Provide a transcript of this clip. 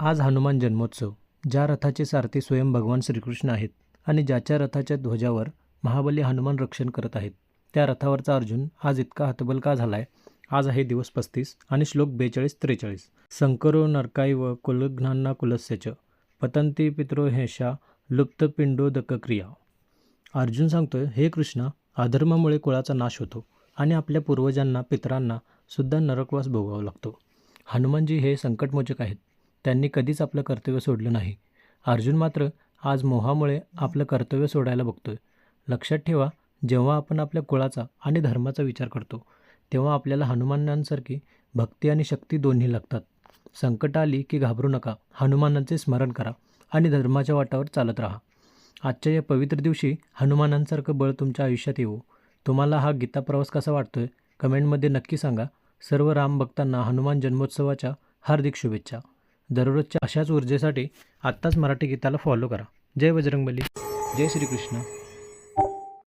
आज हनुमान जन्मोत्सव. ज्या रथाचे सारथी स्वयं भगवान श्रीकृष्ण आहेत आणि ज्याच्या रथाच्या ध्वजावर महाबली हनुमान रक्षण करत आहेत, त्या रथावरचा अर्जुन आज इतका हतबल का झालाय? आज आहे दिवस 35 आणि श्लोक 42-43. संकरो नरकायव कुलघ्नांना कुलस्यच पतंती पितरो हेषा लुप्तपिंडोदकक्रिया. अर्जुन सांगतोय, हे कृष्णा, अधर्मामुळे कुळाचा नाश होतो आणि आपल्या पूर्वजांना पितरांना सुद्धा नरकवास भोगावा लागतो. हनुमानजी हे संकटमोचक आहेत. त्यांनी कधीच आपलं कर्तव्य सोडलं नाही. अर्जुन मात्र आज मोहामुळे आपलं कर्तव्य सोडायला बघतोय. लक्षात ठेवा, जेव्हा आपण आपल्या कुळाचा आणि धर्माचा विचार करतो तेव्हा आपल्याला हनुमानांसारखी भक्ती आणि शक्ती दोन्ही लागतात. संकट आली की घाबरू नका, हनुमानांचे स्मरण करा आणि धर्माच्या वाटावर चालत राहा. आजच्या या पवित्र दिवशी हनुमानांसारखं बळ तुमच्या आयुष्यात येवो. तुम्हाला हा गीता प्रवास कसा वाटतोय कमेंटमध्ये नक्की सांगा. सर्व राम भक्तांना हनुमान जन्मोत्सवाच्या हार्दिक शुभेच्छा. दररोजच्या अशाच ऊर्जेसाठी आत्ताच मराठी गीताला फॉलो करा. जय बजरंगबली, जय श्रीकृष्ण.